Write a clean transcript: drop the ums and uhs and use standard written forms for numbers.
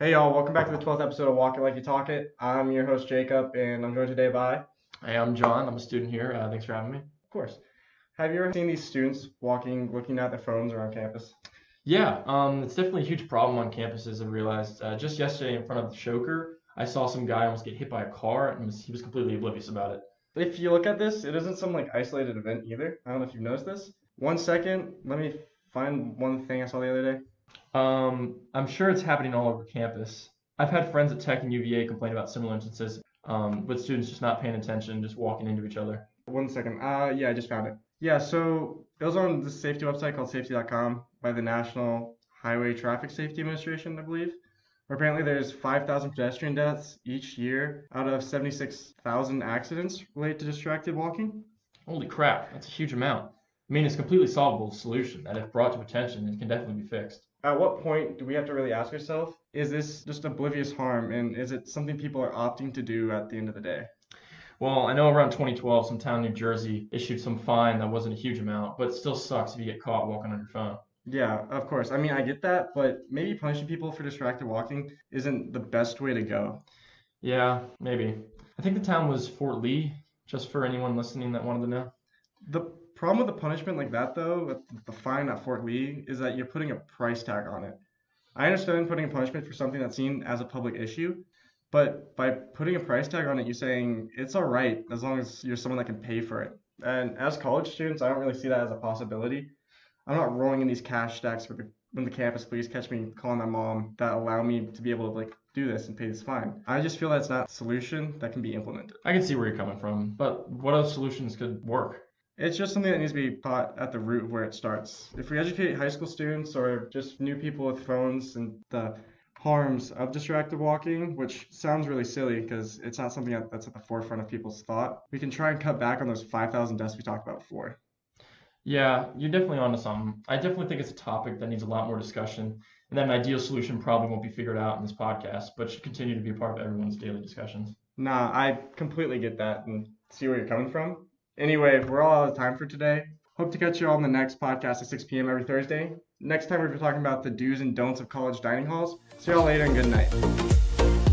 Hey y'all, welcome back to the 12th episode of Walk It Like You Talk It. I'm your host Jacob, and I'm joined today by, of Hey, I'm John. I'm a student here. Thanks for having me. course, have you ever seen these students walking, looking at their phones around campus? Yeah, it's definitely a huge problem on campuses. I realized just yesterday in front of the Shoker, I saw some guy almost get hit by a car, and he was completely oblivious about it. If you look at this, it isn't some like isolated event either. I don't know if you've noticed this. One second, let me find one thing I saw the other day. I'm sure it's happening all over campus. I've had friends at Tech and UVA complain about similar instances with students just not paying attention, just walking into each other. One second. Yeah, I just found it. Yeah, so it was on this safety website called safety.com by the National Highway Traffic Safety Administration, I believe. Where apparently there's 5,000 pedestrian deaths each year out of 76,000 accidents related to distracted walking. Holy crap, that's a huge amount. I mean, it's a completely solvable solution that if brought to attention, it can definitely be fixed. At what point do we have to really ask ourselves, is this just oblivious harm and is it something people are opting to do at the end of the day? Well, I know around 2012, some town in New Jersey issued some fine that wasn't a huge amount, but it still sucks if you get caught walking on your phone. Yeah, of course. I mean, I get that, but maybe punishing people for distracted walking isn't the best way to go. Yeah, maybe. I think the town was Fort Lee, just for anyone listening that wanted to know. The problem with the punishment like that, though, with the fine at Fort Lee, is that you're putting a price tag on it. I understand putting a punishment for something that's seen as a public issue, but by putting a price tag on it, you're saying it's all right as long as you're someone that can pay for it. And as college students, I don't really see that as a possibility. I'm not rolling in these cash stacks for when the campus police catch me calling my mom that allow me to be able to like do this and pay this fine. I just feel that's not a solution that can be implemented. I can see where you're coming from, but what other solutions could work? It's just something that needs to be taught at the root of where it starts. If we educate high school students or just new people with phones and the harms of distracted walking, which sounds really silly because it's not something that's at the forefront of people's thought, we can try and cut back on those 5,000 deaths we talked about before. Yeah, you're definitely onto something. I definitely think it's a topic that needs a lot more discussion, and that an ideal solution probably won't be figured out in this podcast, but should continue to be a part of everyone's daily discussions. Nah, I completely get that and see where you're coming from. Anyway, we're all out of time for today. Hope to catch you all on the next podcast at 6 p.m. every Thursday. Next time we'll be talking about the do's and don'ts of college dining halls. See y'all later and good night.